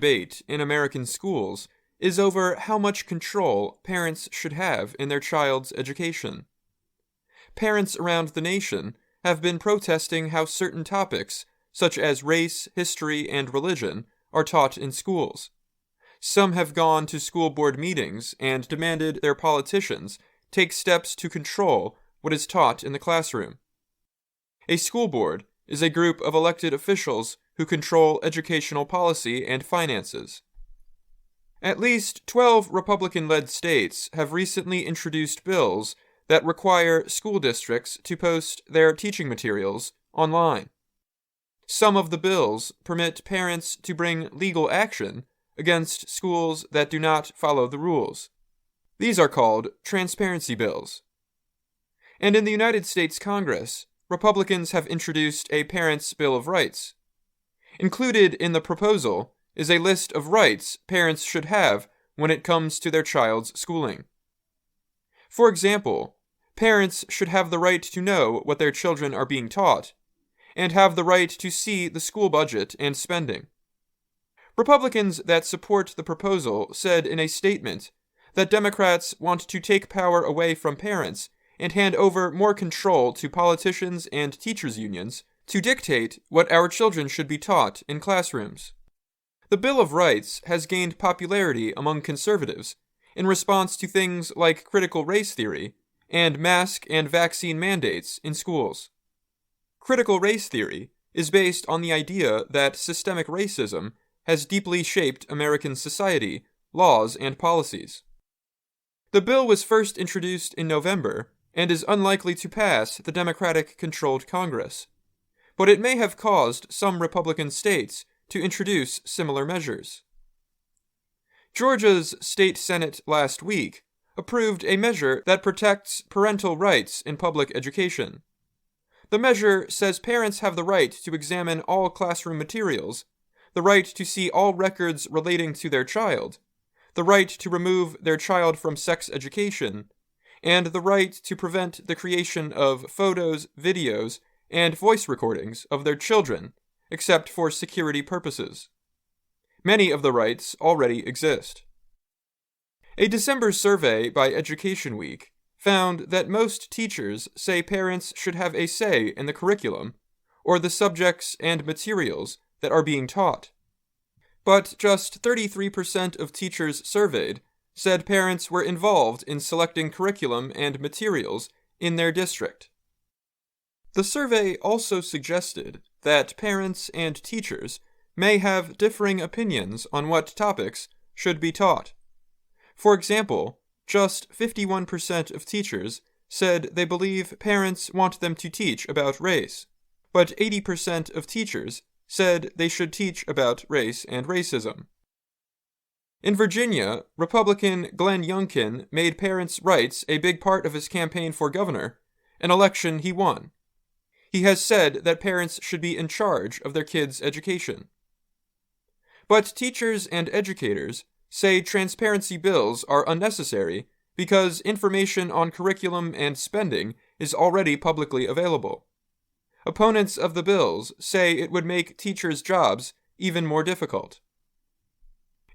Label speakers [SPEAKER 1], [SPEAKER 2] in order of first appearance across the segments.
[SPEAKER 1] debate in American schools is over how much control parents should have in their child's education. Parents around the nation have been protesting how certain topics, such as race, history, and religion, are taught in schools. Some have gone to school board meetings and demanded their politicians take steps to control what is taught in the classroom. A school board is a group of elected officials who control educational policy and finances. At least 12 Republican-led states have recently introduced bills that require school districts to post their teaching materials online. Some of the bills permit parents to bring legal action against schools that do not follow the rules. These are called transparency bills. And in the United States Congress, Republicans have introduced a Parents' Bill of Rights. Included in the proposal is a list of rights parents should have when it comes to their child's schooling. For example, parents should have the right to know what their children are being taught, and have the right to see the school budget and spending. Republicans that support the proposal said in a statement that Democrats want to take power away from parents and hand over more control to politicians and teachers' unions to dictate what our children should be taught in classrooms. The Bill of Rights has gained popularity among conservatives in response to things like critical race theory and mask and vaccine mandates in schools. Critical race theory is based on the idea that systemic racism has deeply shaped American society, laws, and policies. The bill was first introduced in November and is unlikely to pass the Democratic-controlled Congress, but it may have caused some Republican states to introduce similar measures. Georgia's state Senate last week approved a measure that protects parental rights in public education. The measure says parents have the right to examine all classroom materials, the right to see all records relating to their child, the right to remove their child from sex education, and the right to prevent the creation of photos, videos, and voice recordings of their children, except for security purposes. Many of the rights already exist. A December survey by Education Week found that most teachers say parents should have a say in the curriculum, or the subjects and materials that are being taught. But just 33% of teachers surveyed said parents were involved in selecting curriculum and materials in their district. The survey also suggested that parents and teachers may have differing opinions on what topics should be taught. For example, just 51% of teachers said they believe parents want them to teach about race, but 80% of teachers said they should teach about race and racism. In Virginia, Republican Glenn Youngkin made parents' rights a big part of his campaign for governor, an election he won. He has said that parents should be in charge of their kids' education. But teachers and educators say transparency bills are unnecessary because information on curriculum and spending is already publicly available. Opponents of the bills say it would make teachers' jobs even more difficult.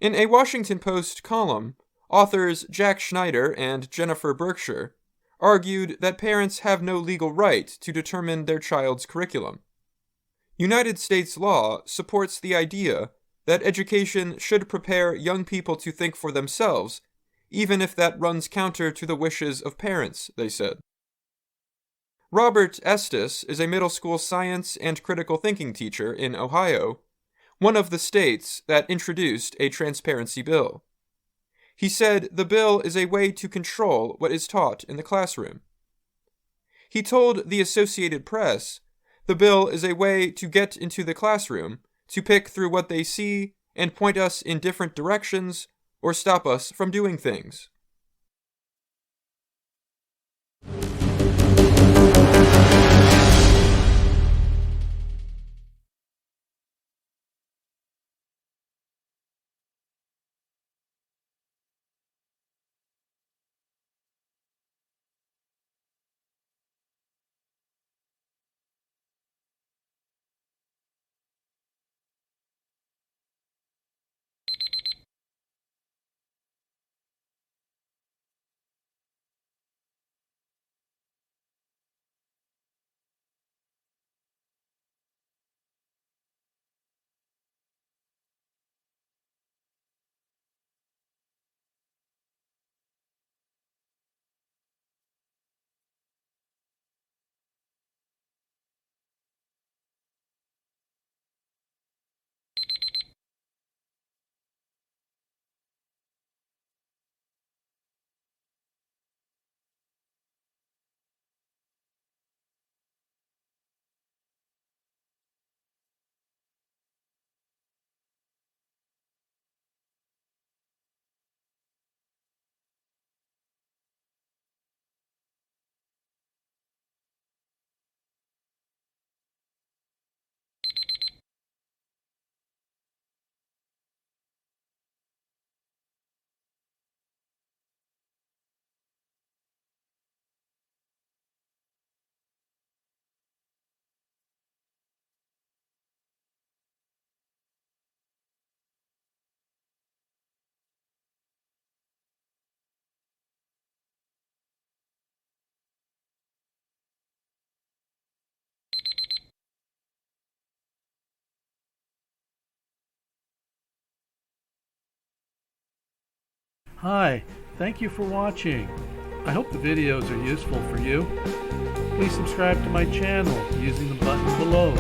[SPEAKER 1] In a Washington Post column, authors Jack Schneider and Jennifer Berkshire argued that parents have no legal right to determine their child's curriculum. United States law supports the idea that education should prepare young people to think for themselves, even if that runs counter to the wishes of parents, they said. Robert Estes is a middle school science and critical thinking teacher in Ohio, one of the states that introduced a transparency bill. He said the bill is a way to control what is taught in the classroom. He told the Associated Press the bill is a way to get into the classroom, to pick through what they see and point us in different directions or stop us from doing things.
[SPEAKER 2] Hi, thank you for watching. I hope the videos are useful for you. Please subscribe to my channel using the button below.